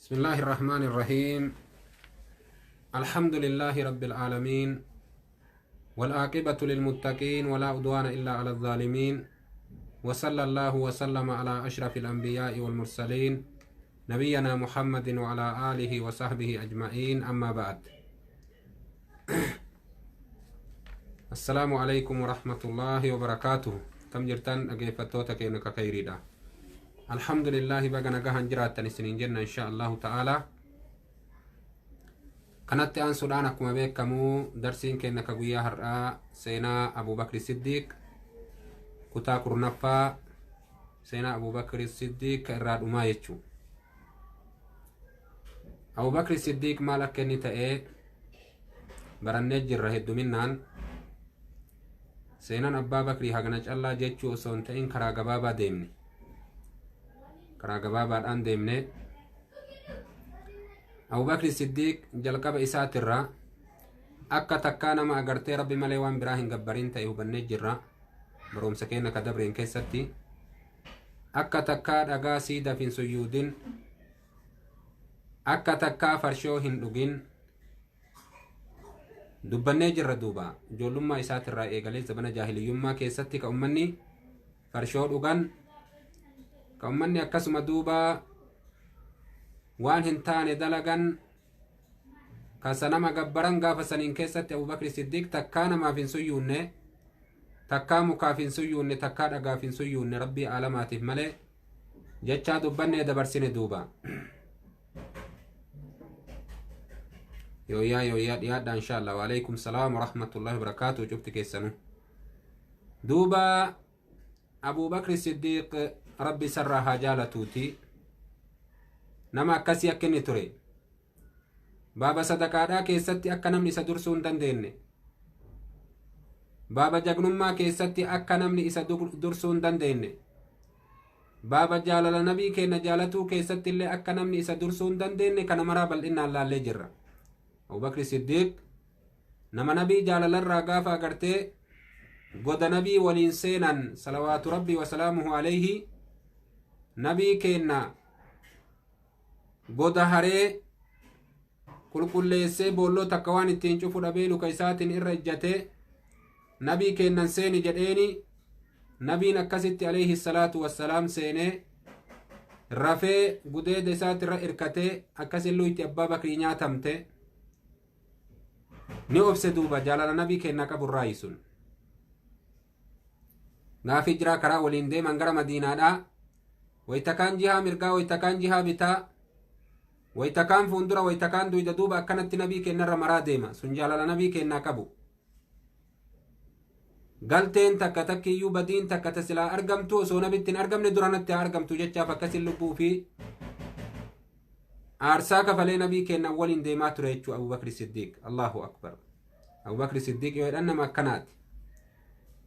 بسم الله الرحمن الرحيم. الحمد لله رب العالمين، والعاقبة للمتقين ولا عدوان إلا على الظالمين، وصلى الله وسلم على أشرف الأنبياء والمرسلين نبينا محمد وعلى آله وصحبه أجمعين. أما بعد، السلام عليكم ورحمة الله وبركاته. كم جرتان أجيفتوتك إنك خيريدا. الحمد لله بقنا قهن جراتن سنين جنة إن شاء الله تعالى. كانت أن سودانكم بكمو درسين كأنك قويا هرأ سينا أبو بكر الصديق كتا كرنفا سينا أبو بكر الصديق كإراد ما يتشو. أبو بكر الصديق مالك كني تأي برنجر رهد منان سينا أبا بكر هاغنج الله جيتشو سونتين كرا قبابا ديمني كرا قبابا الآن ديمني. أبو بكر الصديق جلقب إسات الرا أكا تكانا ما أغرتي ربي مليوان براهن قبرين تأيو بنجر بروم سكينة كدبرين كيستي أكا تكا دقا سيدا فين سيودين أكا تكا فرشوهن لغين دبنجر دوبا جولما إسات الرا إيغالي زبنا جاهلي يما كيستي كأمني فرشو لغان كأمني أكاسم دوبا waan hin taane dalagan kasanama gabbaran gaafa saniin keessatti Abu Bakr Siddiq takkaa namaaf hin suyyuunne, takkaa mukaaf hin suyyuunne, takkaa dhagaaf hin suyyuunne rabbii aalamaatiif malee jechaa dubbannee dabarsine duuba. Yooyyaa dhiyaadha inshaallah. Wa alaykum salaam wa rahmatullahi wa barakaatuh. cufti keessanu duuba Abu Bakr Siddiq rabbi sarraa haa jaalatuuti. nama akkasii akka inni ture baaba sadaqaadhaa keessatti akka namni isa dursuu hin dandeenye, baaba jagnummaa keessatti akka namni isa dursuu hin dandeenye, baaba jaalala nabii keenya jaalatuu keessatti illee akka namni isa dursuu hin dandeenye kana maraa bal'inaan laallee jirra. Abu Bakr Siddiq nama nabii jaalalarraa gaafa agartee goda nabii waliin seenan salawaatu rabbii wasalaamuhu alayhi nabii keenya goda haree qulqulleessee boolloo takka waan ittiin cufu dhabee luka isaatiin irra ijjatee nabii kennan seeni jedheeni nabiin akkasitti alayhi salaatu wassalaam seenee rafee gudeeda isaati irra irkatee akkasilluu itti abbaa bakrii nyaatamte ni obse duuba jaalala nabii kenna qaburraayi sun. Gaafii jiraa karaa waliin deeman gara madiinaadhaa waytakaan jihaa mirgaa waytakaan jihaa bitaa waytakaan fuundura waytakaan duyda duuba akkanatti nabii kennarra maraa deema. sun jaalala nabii kennaa qabu. galteen takka takkiyyuu badiin takka tasilaa argamtu osoo nabittiin argamne duranatti haa argamtu jechaaf akkasin lubbuu fi aarsaa kafalee nabii kennan waliin deemaa ture jechuu Abu Bakr Siddiq. Allahu akbar. Abu Bakr Siddiq yoo jedhan nama akkanaati.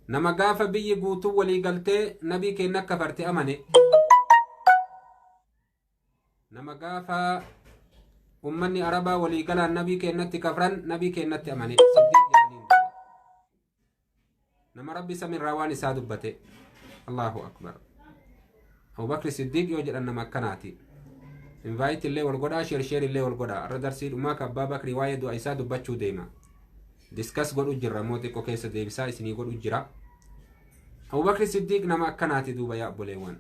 nama gaafa biyyi guutuu walii galtee nabii kenna akka farte amane, nama gaafa ummanni arabaa walii galaan nabii kennatti kafran nabii kennatti amane nama rabbi samirraa waan isaa dubbate. Allahu akbar. Abu Bakr Siddiq yoo jedhan nama akkanaati. invite illee wal godhaa, share illee wal godhaa. arra darsii dhumaa ka Abbaa Bakrii waa'ee du'a isaa dubbachuu deema. diskas godhu jirra moo xiqqoo keessa deebisaa isinii godhu jira. Abu Bakr Siddiq nama akkanaati duuba yaa obboleewwan.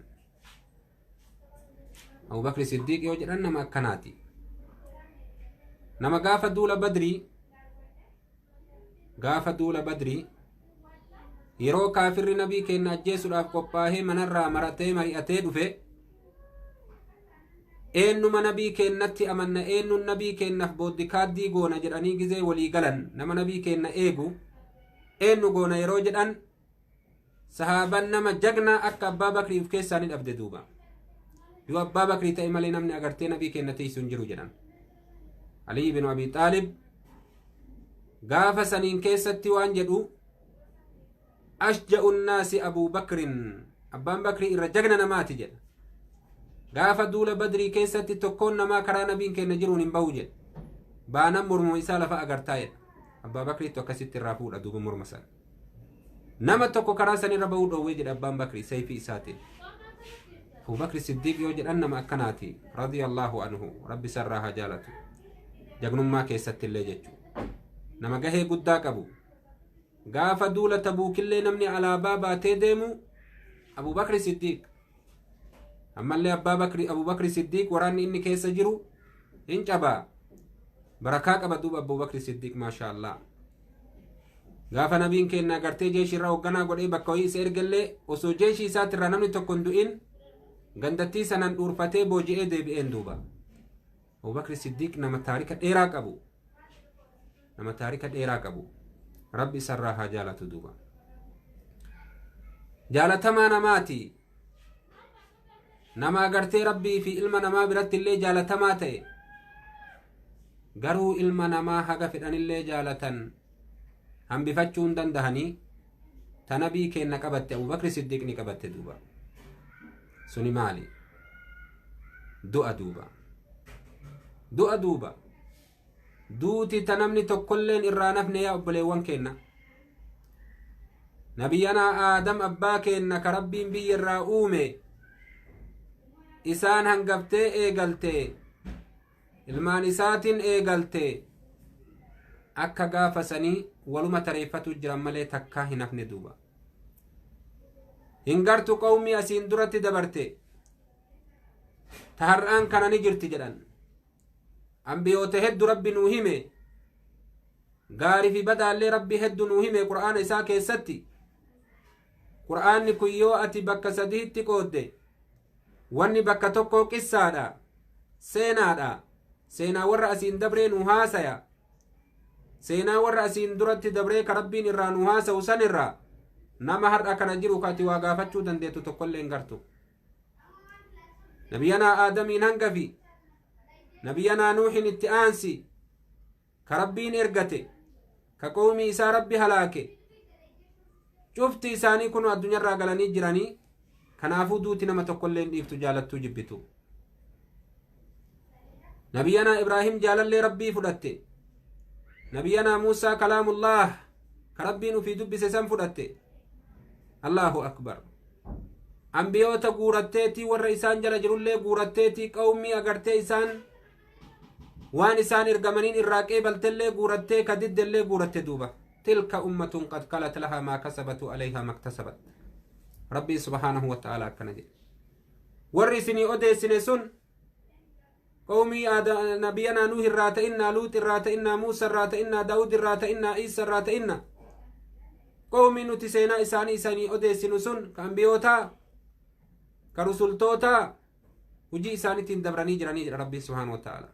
Abu Bakr Siddiq yoo jedhan nama akkanaati. nama gaafa duula badrii yeroo kaafirri nabii kenna ajjeesuudhaaf qophaahee manarraa maratee mari'atee dhufe eenyuma nabii kennatti amanna eenyun nabii kennaaf booddikaaddii goona jedhanii gizee walii galan nama nabii kenna eegu eenyu goona yeroo jedhan sahaaban nama jagnaa akka Abbaa Bakriif keessaa ni dhabde duuba. yoo Abbaa Bakrii ta'e malee namni agartee nabii kenna teessu hin jiru jedhan. Ali ibn Abi Xaalib gaafa saniin keessatti waan jedhu ashja'u nnaasi Abuu Bakrin, Abbaan Bakrii irra jagna namaati jedha. gaafa duula badrii keessatti tokkoon namaa karaa nabiin kenna jiruun hin bahu jedha. baanan morma isaa lafa agartaa jedha. Abbaa Bakriitu akkasitti irraa fuudha duuba morma sana. nama tokko karaa sanirra bahuu dhoowwee jedha Abbaan Bakrii sayfii isaatiin. أبو بكر الصديق يوجد أن ما أكناتي رضي الله عنه ربي سرها جالته جغن ما كيست اللي جتشو نما جهي قداك أبو قاف دولة أبوك اللي نمني على بابا تيديمو أبو بكر الصديق أما اللي أبو بكر الصديق وراني إني كيس جرو إن جبا بركاك أبدو أبو بكر الصديق ما شاء الله قاف نبين كينا قرتي جيش الرأو قنا قل إيه بكوي سير قلي وسو جيشي ساتر رنمني تكندوين غندتي سنن أورفتي بوجئ دي بإن دوبا أبو بكر الصديق نما تاريخ إيراك أبو نما تاريخ إيراك أبو ربي سرها جالة دوبا جالة ما نماتي نما قرتي ربي في علم نما برت اللي جالة ماتي قروا علم نما حقا في اللي جالة هم بفتشون دندهني تنبي كين نقبت أبو بكر الصديق نقبت دوبا سوني مالي دؤا دوبا دوتي تنمني تقلين إرانفني يا أبليوان كينا نبينا آدم أباكينا كربين بي الرؤومي إسان هنقبتي إيقلتي ilmaan isaatiin eegalte akka gaafasanii waluma tareeffatu jiran malee takkaa hin hafne duuba hin gartu qawmii asiin duratti dabarte tahar'aan kana ni jirti jedhan ambiyoota heddu rabbi nuu hime gaarii fi badaallee rabbi heddu nuu hime qur'aana isaa keessatti qur'aanni kun yoo ati bakka sadiitti qoodde wanni bakka tokko qissaadha seenaadha seenaa warra asiin dabree nu haasaya seenaa warra asiin duratti dabree ka rabbiin irraa nu haasa'u san irraa nama har'a kana jiru kaati waa gaafachuu dandeetu tokkollee hin gartu nabiyyanaa aadamiin hangafi nabiyyanaa nuuhin itti aansi ka rabbiin ergate ka qawmii isaa rabbi halaake cufti isaanii kun addunyaarraa galanii jiranii kanaafuu duuti nama tokkollee hin dhiiftu jaalattuu jibbitu نبينا إبراهيم جال اللي ربي فلته نبينا موسى كلام الله كربين في دب سسم فلته الله أكبر أنبيوتا قورتتي والرئيسان جل جلولي قورتتي قومي أغرتي إسان وان إسان إرقمانين إراقي بلتلي قورتتي كدد اللي قورتتي دوبا تلك أمة قد قالت لها ما كسبت عليها ما اكتسبت ربي سبحانه وتعالى كنجي ورسني أدي سن قومي نبينا نوح الرات إنا لوط الرات إنا موسى الرات إنا داود الرات إنا عيسى الرات إنا قومي نتسينا إساني أديسن سن كأنبيوتا كرسولتوتا وجي إساني تندبراني جراني ربي سبحانه وتعالى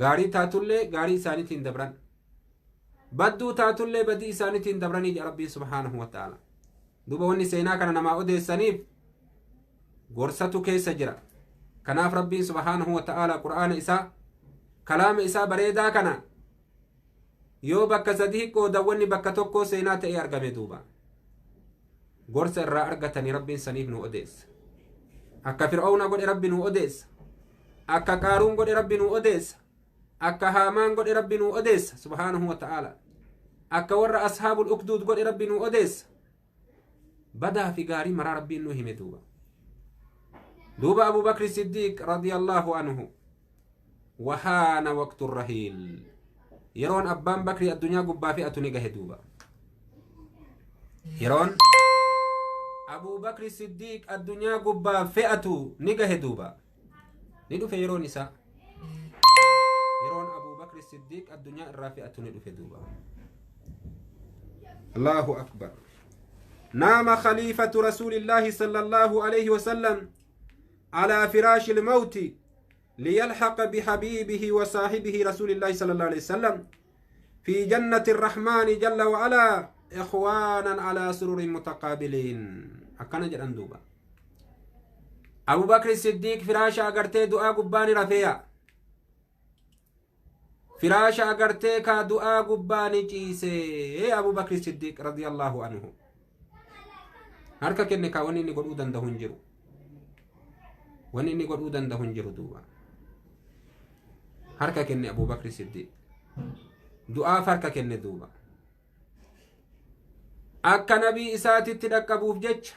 غاري تاتولي غاري إساني تندبران بدو تاتولي بدي إساني تندبراني ربي سبحانه وتعالى دوبا وني سينا كان نما أديسانيف غرساتو كيس جرا كناف ربي سبحانه وتعالى قرآن إساء كلام إساء بريدا كنا يو بكا صديق ودوني بكا توكو سينات اي ارغمي دوبا غرس الرا ارغتني ربي سنيف نو أديس أكا فرعون قد ربي نو أديس أكا قارون قد ربي نو أديس أكا هامان قد ربي نو أديس سبحانه وتعالى أكا ور أصحاب الأكدود قد ربي نو أديس بدا في غاري مرا ربي نو همي دوبا دوبا أبو بكر الصديق رضي الله عنه وحان وقت الرحيل يرون أبان بكر الدنيا قبا فئة نقه دوبا يرون أبو بكر الصديق الدنيا قبا فئة نقه دوبا ندو في يرون إساء يرون أبو بكر الصديق الدنيا الرافئة ندو في دوبا الله أكبر نام خليفة رسول الله صلى الله عليه وسلم على فراش الموت ليلحق بحبيبه وصاحبه رسول الله صلى الله عليه وسلم في جنة الرحمن جل وعلا إخوانا على سرور متقابلين أكنا جران دوبا أبو بكر الصديق فراش أغرتي دعا قباني رفيا فراش أغرتي كدعا قباني جيسي أبو بكر الصديق رضي الله عنه هركا كني كاوني نقول دندهن جرو wanni inni godhuu danda'u hin jiru duuba harka kenne Abu Bakr Siddiq du'aaf harka kenne duuba akka nabii isaatitti dhaqqabuuf jecha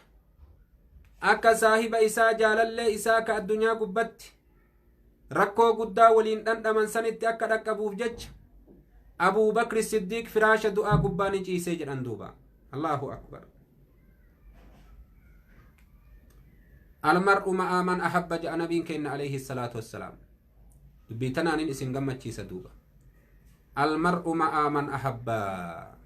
akka saahiba isaa jaalallee isaa ka addunyaa gubbatti rakkoo guddaa waliin dhandhaman sanitti akka dhaqqabuuf jecha Abuu Bakri Siddiiq firaasha du'aa gubbaa ni ciisee jedhan duuba. Allahu akbar. Almar'u ma'a man ahabba ja'a nabiin keenya alayhi salaatu wassalaam. Dubbii tanaanin isin gammachiisa duuba. Almar'u ma'a man ahabba.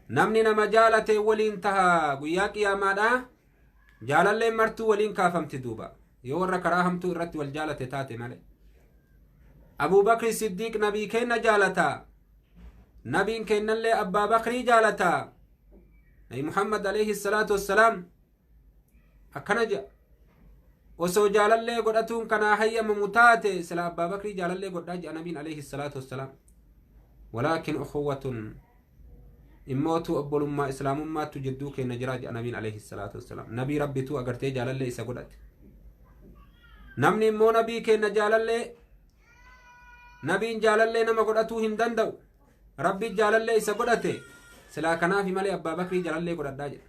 Namni nama jaalate waliin taha guyyaa qiyaamaadha. Jaalalleen martuu waliin kaafamti duuba. Yoo warra karaa hamtuu irratti wal jaalate taate malee. Abuu Bakri Siddiiq nabii keenya jaalataa. Nabiin keenyallee Abbaa Bakrii jaalataa. Nabi Muhammad alayhi salaatu wassalaam akkana jedha. Osoo jaalallee godhatuun kanaa hayyamamu taate sila Abbaa Bakrii jaalallee godhaa jedha nabiin alayhi salaatu wassalaam. Walaakin ukhuwwatun immootu obbolummaa islaamummaattu jidduu keenya jiraa jedha nabiin alayhi salaatu wassalaam. Nabii rabbitu agartee jaalallee isa godhate. Namni immoo nabii keenya jaalallee nabiin jaalallee nama godhatuu hin danda'u. Rabbi jaalallee isa godhate silaa kanaafi malee Abbaa Bakrii jaalallee godhadhaa jedha.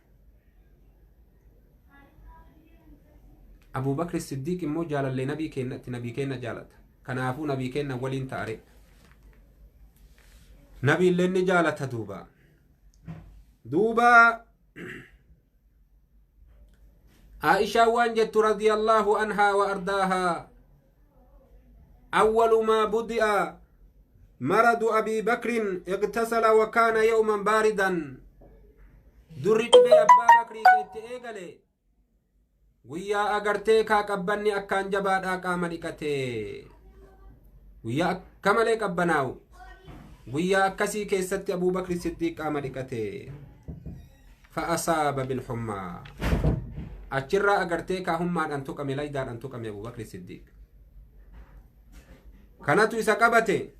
Abuu Bakri Siddiiq immoo jaalallee nabii keenyatti nabii keenya jaalata. Kanaafuu nabii keenya waliin ta'are. Nabiillee ni jaalata duuba. عائشة وانجت رضي الله عنها وأرضاها أول ما بدأ مرض أبي بكر اغتسل وكان يوما باردا درج بي أبا بكر كيت إيغالي ويا أغرتي كاكبني أكان جباد أقام لكتي ويا كمالي كبناو ويا أكسي كيست أبو بكر الصديق أقام لكتي فأصاب بالحمى أجرى أغرتي كهما أن تقم لايدار أن تقم أبو بكر الصديق كانت إساقبتي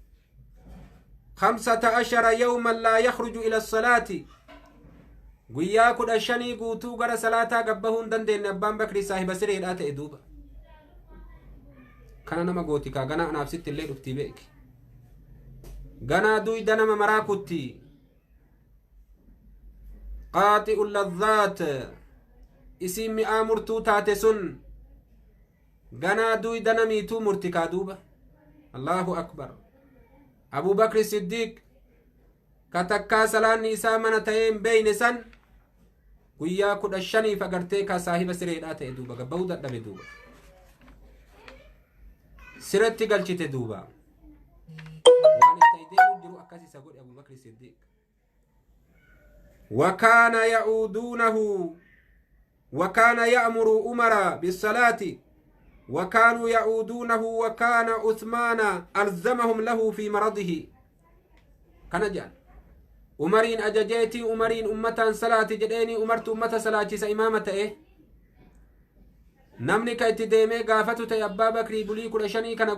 15 يوما لا يخرج إلى الصلاة ويا كد الشني قوتو غر صلاة قبهون دندين أبان بكر صاحب سرير آت إدوبا كان نما قوتي كاغانا أنا بست الليل افتي بيك غانا دوي دنما مراكوتي قاطئ اللذات اسم آمرتو تاتسن غانا دوي دنميتو مرتكا دوبا الله أكبر أبو بكر الصديق كتكا سلان نساء من تيم بين سن ويا كد الشني فقرتي كصاحب سريرات دوبا قبودا دم دوبا سرتي قلشت دوبا وان التيدين جرو أكاسي سقول أبو بكر الصديق وكان يأمر أمرا بالصلاة وكانوا يعودونه وكان عثمان ألزمهم له في مرضه كان جان عمرين أججيتي عمرين أمتا صلاة جديني أمرت أمتا صلاة سإمامة إيه نمني كايت ديمي قافتو تي أبا بكري بلي كل شني كان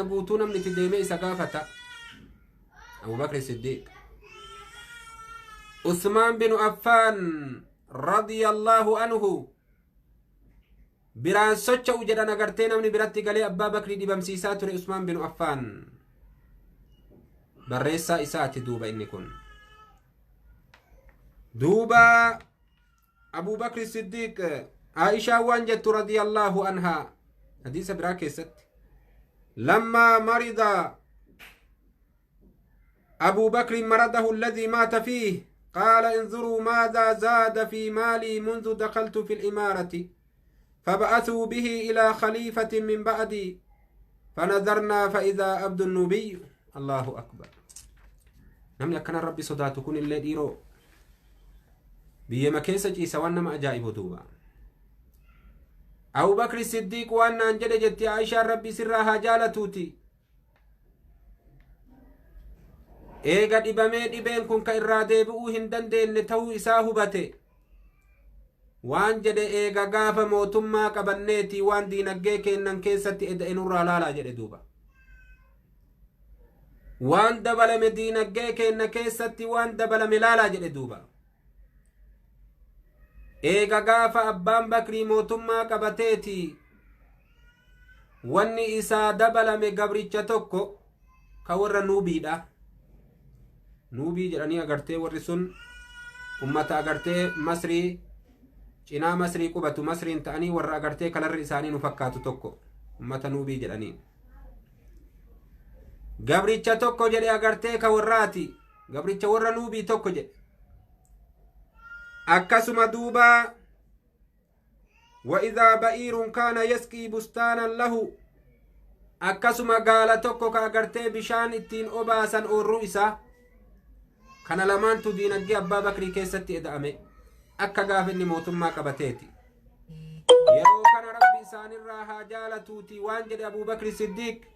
قوتو نمني تديمي سقافة أبو بكر الصديق عثمان بن عفان رضي الله عنه بران سوچا وجدان اگرتين امني براتي قلي أبا بكري دي بمسيسا تري عثمان بن عفان بريسا إساتي دوبا إني كن دوبا أبو بكر الصديق عائشة وانجت رضي الله عنها حديث براكست لما مرض أبو بكر مرضه الذي مات فيه قال انظروا ماذا زاد في مالي منذ دخلت في الإمارة فبعثوا به إلى خليفة من بعدي فنظرنا فإذا عبد النبي الله أكبر نمني كان ربي صداتكون اللي ديرو بيما كيسج إسوانا ما أجائب دوبا أبو بكر الصديق وانا انجد جتي عائشة ربي سرها جالتوتي eega dhibamee dhibeen kun ka irraa deebi'uu hin dandeenye ta'uu isaa hubate waan jedhe eega gaafa mootummaa qabanneeti waan diinaggee kennan keessatti eda'inurraa laalaa jedhe duuba waan dabalame diinaggee kenna keessatti waan dabalame laalaa jedhe duuba eega gaafa abbaan bakrii mootummaa qabateeti wanni isaa dabalame gabricha tokko ka warra nuubiidha nuubii jedhanii agartee warri sun ummata agartee Masrii cinaa Masrii qubatu Masriin ta'anii warra agartee kalarri isaanii nu fakkaatu tokko ummata Nuubii jedhanii gabricha tokko jedhe agartee ka warraati gabricha warra Nuubii tokko jedhe akkasuma duuba وإذا بئير كان يسقي بستانا له akkasuma gaala tokko ka agartee bishaan ittiin obaasan oorruu isaa kana lamaantu diinagdee abbaa bakrii keessatti eda'ame akka gaafa inni mootummaa qabateeti yeroo kana rabbi isaanirraa haa jaalatuuti waan jedhe abuu bakri siddiiq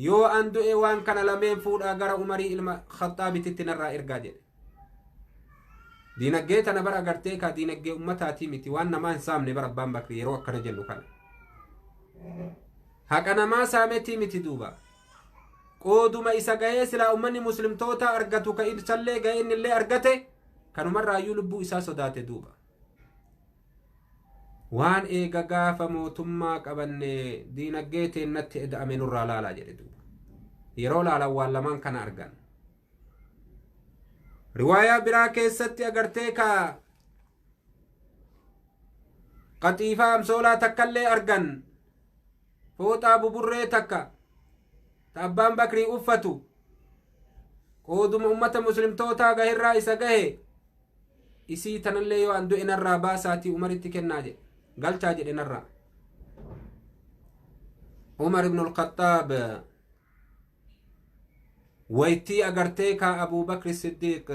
yoo an du'e waan kana lameen fuudhaa gara umarii ilma khaxaabititti narraa ergaa jedhe diinagdee tana bara agartee ka diinagdee ummataatii miti waan namaa hin saamne bara abbaan bakrii yeroo akkana jennu kana haqa namaa saametii miti duuba qooduma isa ga'ee silaa ummanni muslimtoota argatu ka isallee ga'ee innillee argate kanumarraayyuu lubbuu isaa sodaate duuba waan eega gaafa mootummaa qabanne diinagdee teennatti eda'ame nurraa laalaa jedhe duuba yeroo laalan waan lamaan kana argan riwaayaa biraa keessatti agartee ka qaxiifaa amsoolaa takkallee argan fooxaa buburree takka ta abbaan bakrii uffatu qooduma ummata muslimtootaa gahirraa isa gahe isii tanallee yoo an du'e narraa baasaatii umaritti kennaa jedhe galchaa jedhe narraa umar ibn al-khaxaab waytii agartee ka abuu bakri siddiiq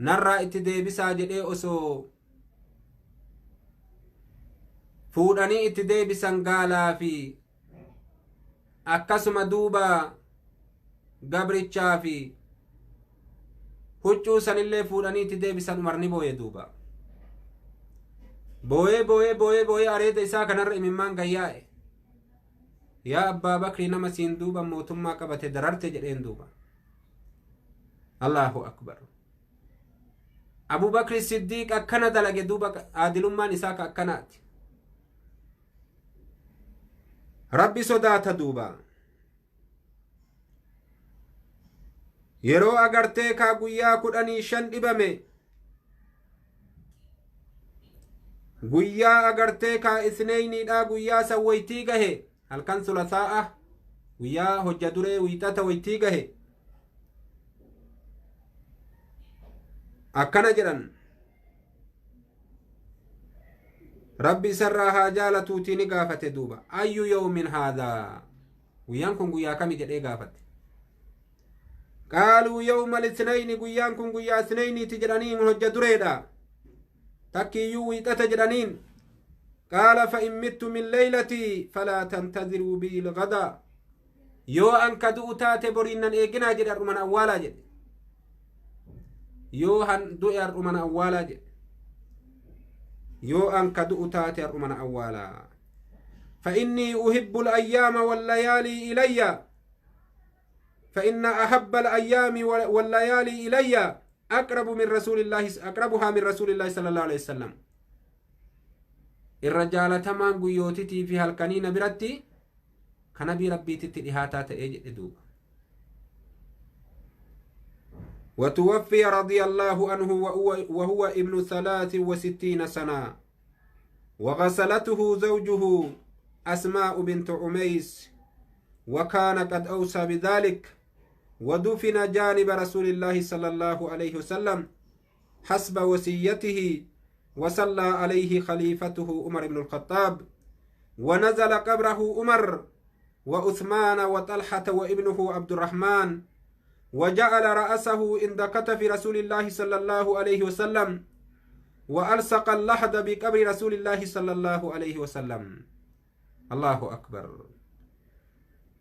narraa itti deebisaa jedhee osoo fuudhanii itti deebisan gaalaa fi akkasuma duuba gabrichaa fi huccuu sanillee fuudhanii itti deebisan umar ni booye duuba booyee areeda isaa kanarra imimmaan gayyaa'e yaa abbaa bakrii nama siin duuba mootummaa qabate dararte jedheen duuba allahu akbar abuu bakri siddiiq akkana dalage duuba aadilummaan isaa ka akkanaati rabbi sodaata duuba yeroo agartee kaa guyyaa 15 dhibame guyyaa agartee kaa isneeyniidha guyyaa san waytii gahe halkan sulasaa'a guyyaa hojja duree wiixata waytii gahe akkana jedhan rabbi sarraa haa jaalatuutii ni gaafate duuba ayyu yawmin haadhaa guyyaan kun guyyaa kami jedhee gaafate qaaluu yawma lisnayni guyyaan kun guyyaa isneyniiti jedhaniin hojja dureedha takkiiyyuu wiixata jedhaniin qaala fa in mittu min leylatii falaa tantaziruu bii lgadaa yoo an ka du'u taate boriinnan eeginaa jedhe har'uman awwaalaa jedhe yoo han du'e har'uman awwaalaa jedhe yoo an ka du'u taate har'uman awwaalaa فإني أحب الأيام والليالي إلي فإن أحب الأيام والليالي إلي أقربها من رسول الله صلى الله عليه وسلم الرجال تمان قيوتتي في هالكنين برتي كنبي ربي تتلهاتا تأجد دوب وتوفي رضي الله عنه وهو ابن 63 سنة وغسلته زوجه أسماء بنت عميس وكان قد أوصى بذلك ودفن جانب رسول الله صلى الله عليه وسلم حسب وصيته وصلى عليه خليفته عمر بن الخطاب ونزل قبره عمر وعثمان وطلحة وابنه عبد الرحمن وجعل رأسه عند كتف رسول الله صلى الله عليه وسلم وألصق اللحد بقبر رسول الله صلى الله عليه وسلم الله أكبر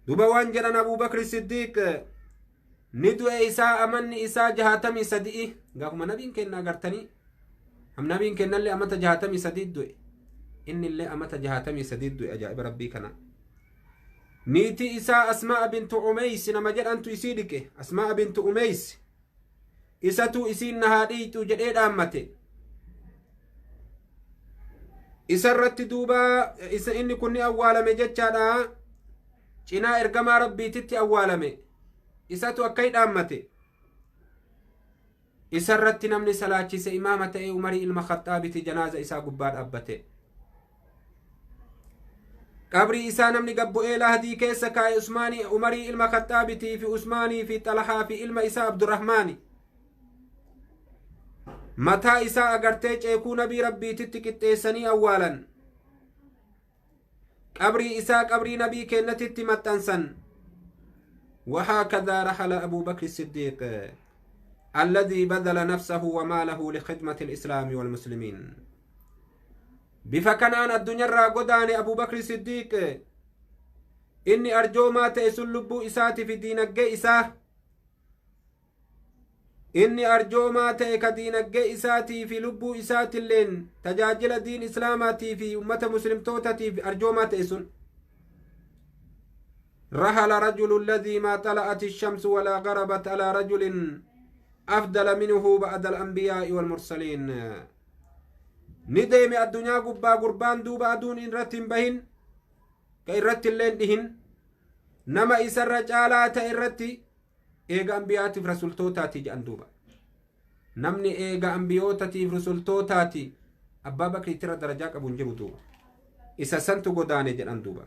دبوان جرن أبو بكر الصديق ندو إيسا أمن إيسا جهاتمي صديقي قاكم نبين كنا قرتني هم نبين كنا اللي أمت جهاتمي صديق دوئي إن اللي أمت جهاتمي صديق دوئي أجائب ربي كنا نيتي إيسا أسماء بنت عميس نمجر أنتو إسيدك أسماء بنت عميس إساتو إسين نهاريتو جديد أمتي isarratti duuba isa inni kunni awwaalame jechaadha cinaa ergamaa rabbiititti awwaalame isatu akkay dhaammate isarratti namni salaachise imaama ta'e Umarii ilma Khaxaabiti janaaza isaa gubbaa dhaabbate. qabrii isaa namni gabbu'ee lahdii keessa kaa'e Umarii ilma Khaxaabitii fi Usmaanii fi Xalahaa fi ilma isaa Abdurrahmaani. mataa isaa agartee ceekuu nabii rabbiititti qixxeessanii awwaalan. qabrii isaa qabrii nabii kennatitti maxxansan. وهكذا رحل أبو بكر الصديق الذي بذل نفسه وماله لخدمة الإسلام والمسلمين. بفكنان الدنيا راقدان أبو بكر الصديق إني أرجو ما تأسل لبو إساتي في دينك إساه إني أرجو ما تأك دينك إساتي في لبو إساتي اللين تجاجل دين إسلاماتي في أمة مسلم توتتي في أرجو ما تأسل. رحل رجل الذي ما طلعت الشمس ولا غربت على رجل أفضل منه بعد الأنبياء والمرسلين. ندم الدنيا قبا قربان دوبا دون إن رتن بهن كإرت اللين دهن نما إسر رجالات إرتي إيغا أنبياتي في رسول توتاتي جان دوبا نمني إيغا أنبيوتاتي في رسول توتاتي أبا بكر ترى درجاك أبو نجيب دوبا إسا سنتو قداني جان دوبا.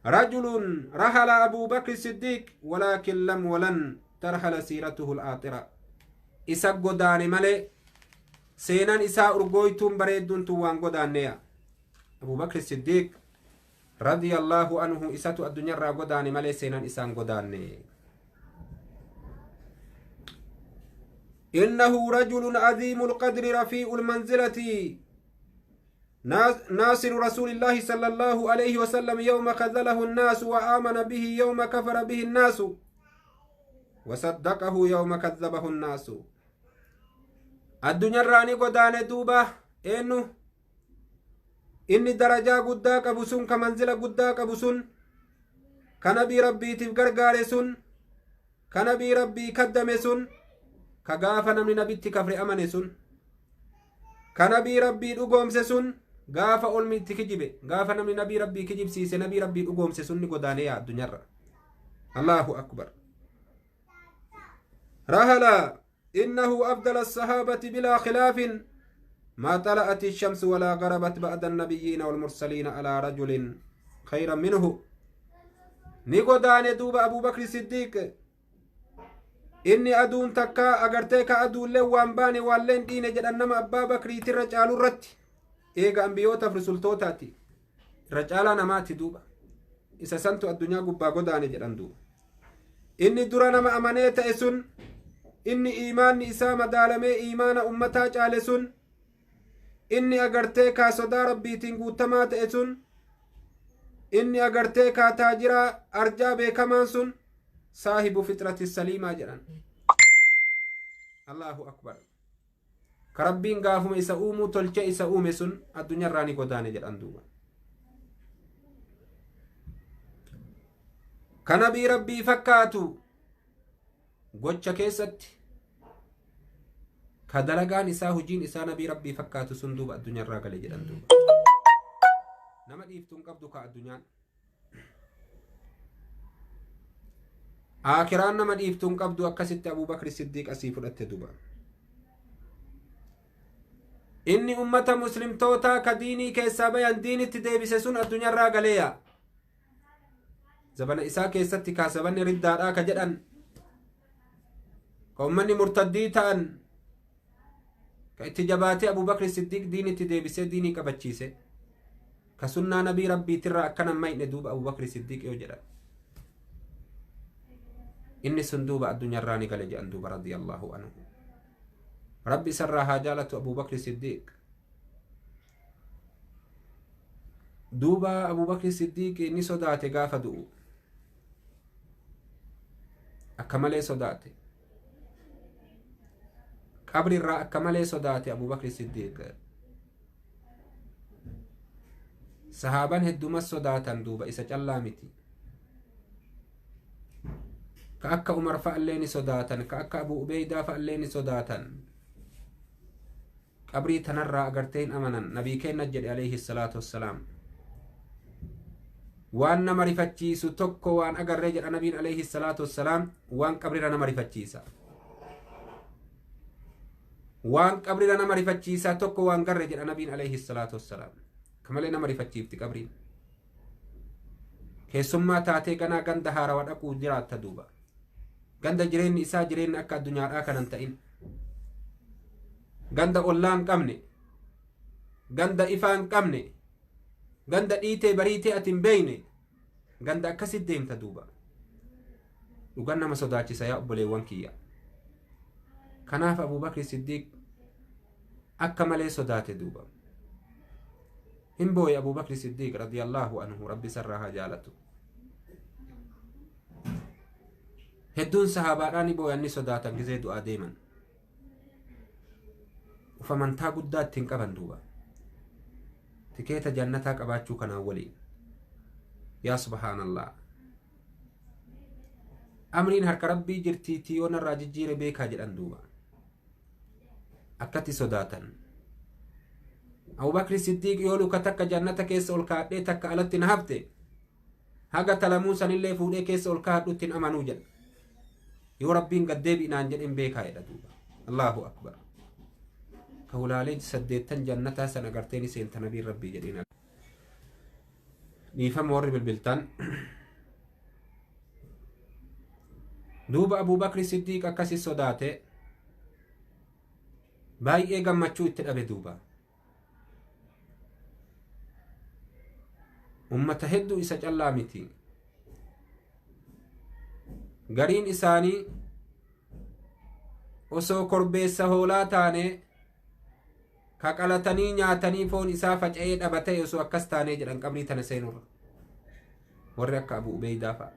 رجل رحل أبو بكر الصديق ولكن لم ولن ترحل سيرته الآطرة. إسا قداني ملي سينان إسا أرغويتم بريدون توان قدانيا. أبو بكر الصديق رضي الله عنه إساتو الدنيا را قداني ملي سينان إسان قداني. إنه رجل عظيم القدر رفيع المنزلة ناصر رسول الله صلى الله عليه وسلم يوم خذله الناس وآمن به يوم كفر به الناس وصدقه يوم كذبه الناس. الدنيا راني قدان دوبا إني درجة قداك بسون كمنزل قداك بسون كنبي ربي تفقرقار سن كنبي ربي كدم سن كغافنا من نبي تكفر أمن سن كنبي ربي دقوم سن غافا أولمي تكجبه غافا نمي نبي ربي كجب سيسي نبي ربي دقوم سن قدانيا الدنيا. الله أكبر. رهلا إنه أفضل الصحابة بلا خلاف ما طلعت الشمس ولا غربت بعد النبيين والمرسلين على رجل خيرا منه. نقدان دوب أبو بكر الصديق إني أدون تكا أغرتك أدون لوان باني والين دين جدنما أبا بكر ترجال الرت إيغا أنبيوتا فرسلتوتاتي رجالا نماتي دوبا إسا سنتو الدنيا قبا قدان جدن دوبا. إني درانا ما أمانيت إسن إني إيمان إسا مدالمي إيمان أمتا جالسن إني أغرتك صدا ربي تنقوتمات إسن إني أغرتك تاجرا أرجا بكمان سن صاحب فطرة السليمة جران. الله أكبر. كربين قافم إسا أومو تلجأ إسا أومسن الدنيا راني قداني جران دوبا. كنبي ربي فكاتو قوچا كيست كدلقان إسا هجين إسا نبي ربي فكاتو سندوب الدنيا راقل جران دوبا. نما ديفتون قبدو كا الدنيا آخران نما ديفتون قبدو أكست أبو بكر الصديق أسيف الأتدوبا. إني أمة مسلم توتا كديني كيسابيان ديني تديبسسون الدنيا راقليا زبان إسا كيستي كاسبان ردادا كجدن كأمني مرتدي تان كاتجاباتي أبو بكر الصديق ديني تديبسي ديني كبتشيسي كسنة نبي ربي ترى أكنا ماي ندوب أبو بكر الصديق يوجد. إني صندوب الدنيا راني قال جاء دوب رضي الله عنه ربي سرها جالة أبو بكر الصديق دوبا أبو بكر الصديق إني صداتي قاف دو أكملي صداتي قبر الرأى أكملي صداتي أبو بكر الصديق صحابان هدوما صداتان دوبا إسا جلامتي كأكا عمر فأليني صداتن كأكا أبو عبيدة فأليني صداتن قبري تنرى أغرتين أمنا نبي كين نجد عليه الصلاة والسلام وان نمرفتشيسو توكو وان أغر رجل نبي عليه الصلاة والسلام وان قبري نمرفتشيسا وان قبرنا نمر فتشيسا توكو وان قرج النبي عليه الصلاة والسلام كمالي نمر فتشيفتي قبرين كيسما تاتي كنا غند هارا ودقو جرات تدوبا غند جرين إسا جرين أكا الدنيا آكا ننتئن غند أولان قمني غند إفان قمني غند إيتي بريتي أتن بيني غند أكسد ديم تدوبا وغنى ما صداتي سيأبولي وانكيا كناف أبو بكر الصديق أكمل صدات دوبا هم بوي أبو بكر الصديق رضي الله عنه ربي سرها جالته هدون صحاباني بوي أني صداتا جزيدو آديما وفمن تا قدات تنقبن دوبا تكيت جنتك أباتشو كان أولي يا سبحان الله أمرين هرك ربي جرتي تيون الراججير بيكا جلان دوبا أكتي صداتا أبو بكر الصديق يقولوا كتك جنتك كيس أولكاد تك ألت نهبت هاga talamuusan illee fuudhee keessa ol kaadhutti hin amanuu jedha yoo rabbiin gad deebi'inaan jedhin beekaa jedha duuba Allahu akbar ka hulaalee 8 jannataa san agarteen seenta nabii rabbii jedhin dhiifama warri bilbiltan duuba Abu Bakr Siddiq akkasi sodaate baay'ee gammachuu itti dhabe duuba ummata hedduu isa callaa miti gariin isaanii osoo korbeessa hoolaa taane kaqalatanii nyaatanii foon isaa faca'ee dhabatee osoo akkas taanee jedhan qabrii tana seenurra warri akka Abu Ubeydaa fa'a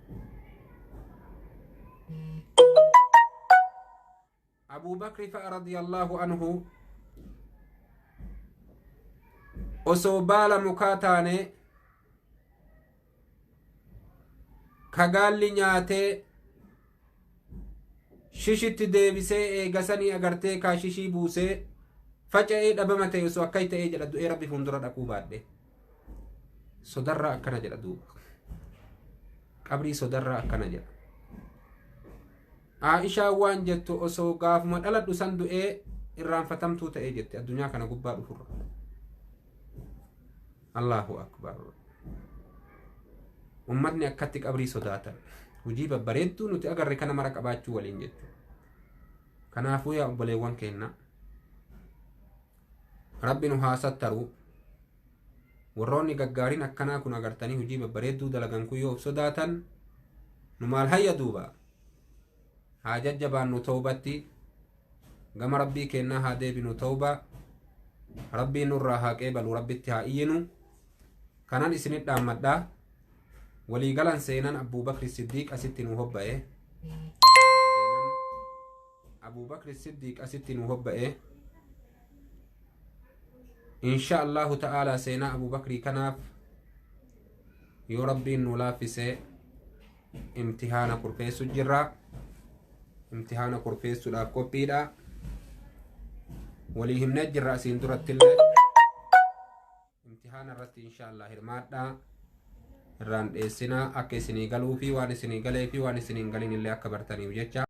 Abu Bakr fa'a radiyallahu anhu osoo baala mukaa taane kagaalli nyaatee shishitti deebisee eegasanii agartee kaa shishii buusee faca'ee dhabama ta'e osoo akkay ta'ee jedha du'ee rabbi fuuldura dhaquu baadhe sodarraa akkana jedha duuba qabrii sodarraa akkana jedha Aishaa waan jettu osoo gaafuma dhaladhu san du'ee irraanfatamtuu ta'ee jette addunyaa kana gubbaa dhufurra Allahu akbar ummatni akkatti qabrii sodaatan hujii babbareedduu nuti agarre kana mara qabaachuu waliin jettu kanaafuu yaa obboleewwan keenna rabbi nu haasattaru warroonni gaggaariin akkanaa kun agartanii hujii babbareedduu dalagan kun yoo sodaatan nu maal hayya duuba haa jajjabaannu tawbatti gama rabbii kennaa haa deebinu tawba rabbii nurraa haa qeebalu rabbitti haa iyyinu kanan isinit dhaammadhaa walii galan seenan Abu Bakr Siddiq asitti nu hobba'e seenan Abu Bakr Siddiq asitti nu hobba'e insha Allah ta'ala seena Abu Bakri kanaaf yoo rabbiin nu laaffise imtihaana kurfeessu jirra imtihaana kurfeessuudhaaf qophiidha walii himnee jirra asiin durattillee imtihaana irratti insha Allah hirmaadhaa irraan dheessinaa akka isinii galuu fi waan isinii galee fi waan isiniin galin illee akka bartaniif jecha